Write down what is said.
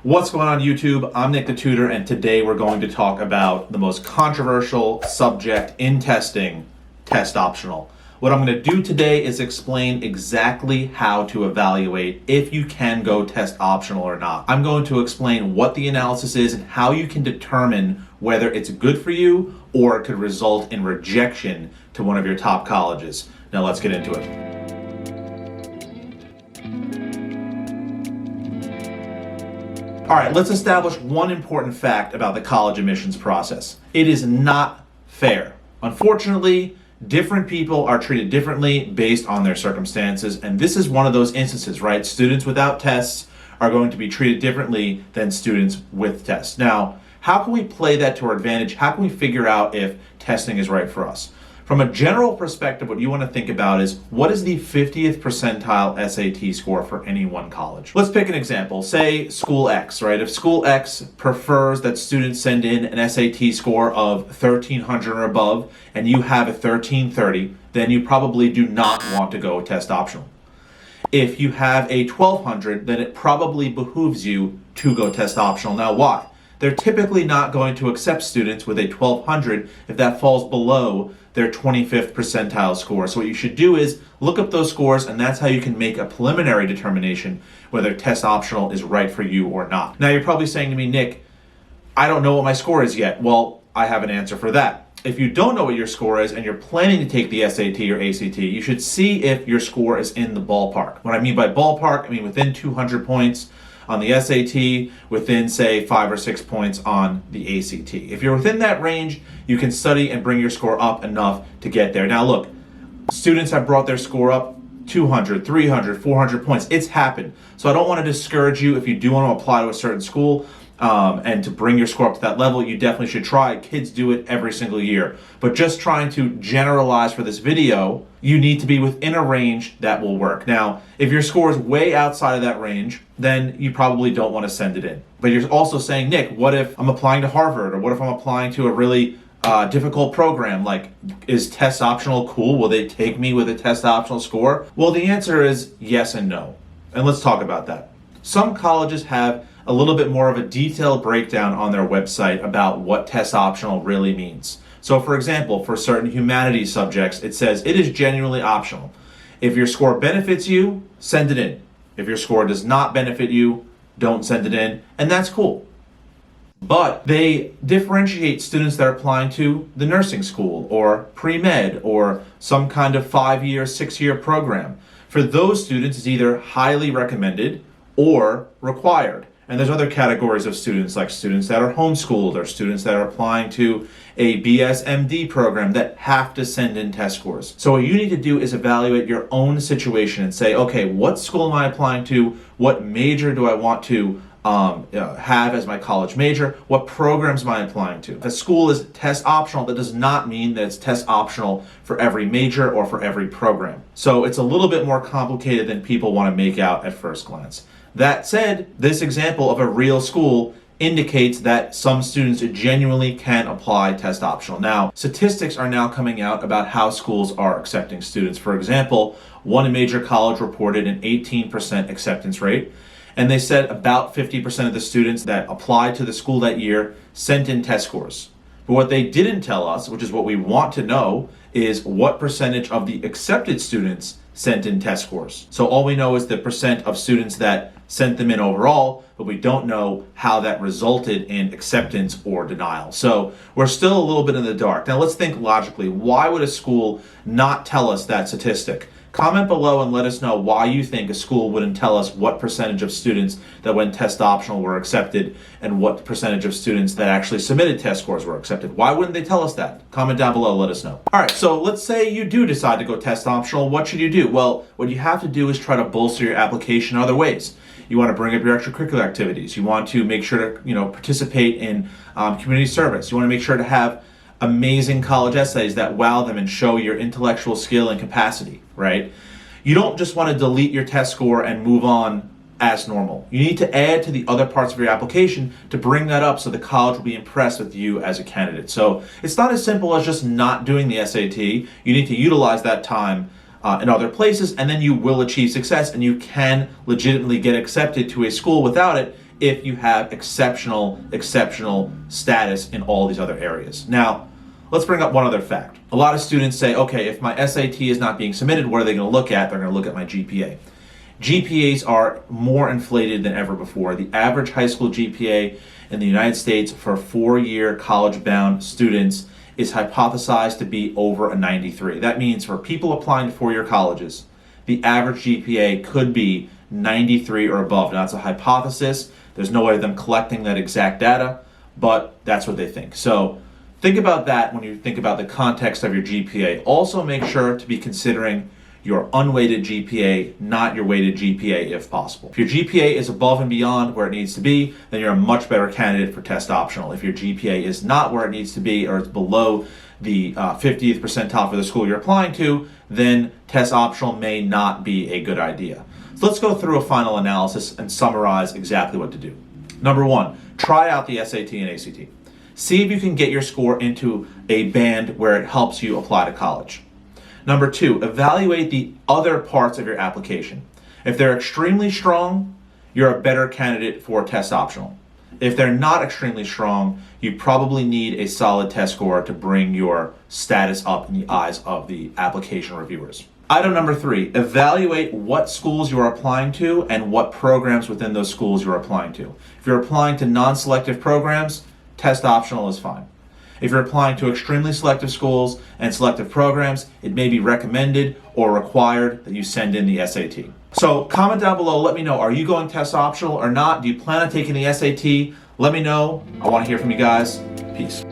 What's going on YouTube? I'm Nick the Tutor, and today we're going to talk about the most controversial subject in testing, test optional. What I'm going to do today is explain exactly how to evaluate if you can go test optional or not. I'm going to explain what the analysis is and how you can determine whether it's good for you or it could result in rejection to one of your top colleges. Now let's get into it. All right, let's establish one important fact about the college admissions process. It is not fair. Unfortunately, different people are treated differently based on their circumstances, and this is one of those instances, right? Students without tests are going to be treated differently than students with tests. Now, how can we play that to our advantage? How can we figure out if testing is right for us? From a general perspective, what you want to think about is what is the 50th percentile SAT score for any one college? Let's pick an example. Say school X, right? If school X prefers that students send in an SAT score of 1300 or above and you have a 1330, then you probably do not want to go test optional. If you have a 1200, then it probably behooves you to go test optional. Now why? They're typically not going to accept students with a 1200 if that falls below their 25th percentile score. So what you should do is look up those scores, and that's how you can make a preliminary determination whether test optional is right for you or not. Now you're probably saying to me, Nick, I don't know what my score is yet. Well, I have an answer for that. If you don't know what your score is and you're planning to take the SAT or ACT, you should see if your score is in the ballpark. What I mean by ballpark, I mean within 200 points on the SAT, within say 5 or 6 points on the ACT. If you're within that range, you can study and bring your score up enough to get there. Now look, students have brought their score up 200, 300, 400 points. It's happened. So I don't want to discourage you if you do want to apply to a certain school and to bring your score up to that level. You definitely should try. Kids do it every single year. But just trying to generalize for this video, you need to be within a range that will work. Now, if your score is way outside of that range, then you probably don't want to send it in. But you're also saying, Nick, what if I'm applying to Harvard? Or what if I'm applying to a really difficult program? Like, is test optional cool? Will they take me with a test optional score? Well, the answer is yes and no. And let's talk about that. Some colleges have a little bit more of a detailed breakdown on their website about what test optional really means. So for example, for certain humanities subjects, it says it is genuinely optional. If your score benefits you, send it in. If your score does not benefit you, don't send it in, and that's cool. But they differentiate students that are applying to the nursing school or pre-med or some kind of 5-year, 6-year program. For those students, it's either highly recommended or required. And there's other categories of students, like students that are homeschooled or students that are applying to a BS-MD program that have to send in test scores. So what you need to do is evaluate your own situation and say, okay, what school am I applying to? What major do I want to have as my college major? What programs am I applying to? If a school is test optional, that does not mean that it's test optional for every major or for every program. So it's a little bit more complicated than people want to make out at first glance. That said, this example of a real school indicates that some students genuinely can apply test optional. Now, statistics are now coming out about how schools are accepting students. For example, one major college reported an 18% acceptance rate, and they said about 50% of the students that applied to the school that year sent in test scores. But what they didn't tell us, which is what we want to know, is what percentage of the accepted students sent in test scores. So all we know is the percent of students that sent them in overall, but we don't know how that resulted in acceptance or denial. So we're still a little bit in the dark. Now let's think logically. Why would a school not tell us that statistic? Comment below and let us know why you think a school wouldn't tell us what percentage of students that went test optional were accepted and what percentage of students that actually submitted test scores were accepted. Why wouldn't they tell us that? Comment down below, let us know. All right, so let's say you do decide to go test optional. What should you do? Well, what you have to do is try to bolster your application in other ways. You want to bring up your extracurricular activities. You want to make sure to participate in community service. You want to make sure to have amazing college essays that wow them and show your intellectual skill and capacity, right? You don't just want to delete your test score and move on as normal. You need to add to the other parts of your application to bring that up so the college will be impressed with you as a candidate. So it's not as simple as just not doing the SAT. You need to utilize that time in other places, and then you will achieve success and you can legitimately get accepted to a school without it if you have exceptional status in all these other areas. Now, let's bring up one other fact. A lot of students say, okay, if my SAT is not being submitted, what are they going to look at? They're going to look at my GPA. GPAs are more inflated than ever before. The average high school GPA in the United States for four-year college-bound students is hypothesized to be over a 93. That means for people applying to four-year colleges, the average GPA could be 93 or above. Now, that's a hypothesis. There's no way of them collecting that exact data, but that's what they think. So think about that when you think about the context of your GPA. Also make sure to be considering your unweighted GPA, not your weighted GPA if possible. If your GPA is above and beyond where it needs to be, then you're a much better candidate for test optional. If your GPA is not where it needs to be or it's below the 50th percentile for the school you're applying to, then test optional may not be a good idea. So let's go through a final analysis and summarize exactly what to do. Number one, try out the SAT and ACT. See if you can get your score into a band where it helps you apply to college. Number two, evaluate the other parts of your application. If they're extremely strong, you're a better candidate for test optional. If they're not extremely strong, you probably need a solid test score to bring your status up in the eyes of the application reviewers. Item number three, evaluate what schools you're applying to and what programs within those schools you're applying to. If you're applying to non-selective programs, test optional is fine. If you're applying to extremely selective schools and selective programs, it may be recommended or required that you send in the SAT. So comment down below, let me know, are you going test optional or not? Do you plan on taking the SAT? Let me know. I want to hear from you guys. Peace.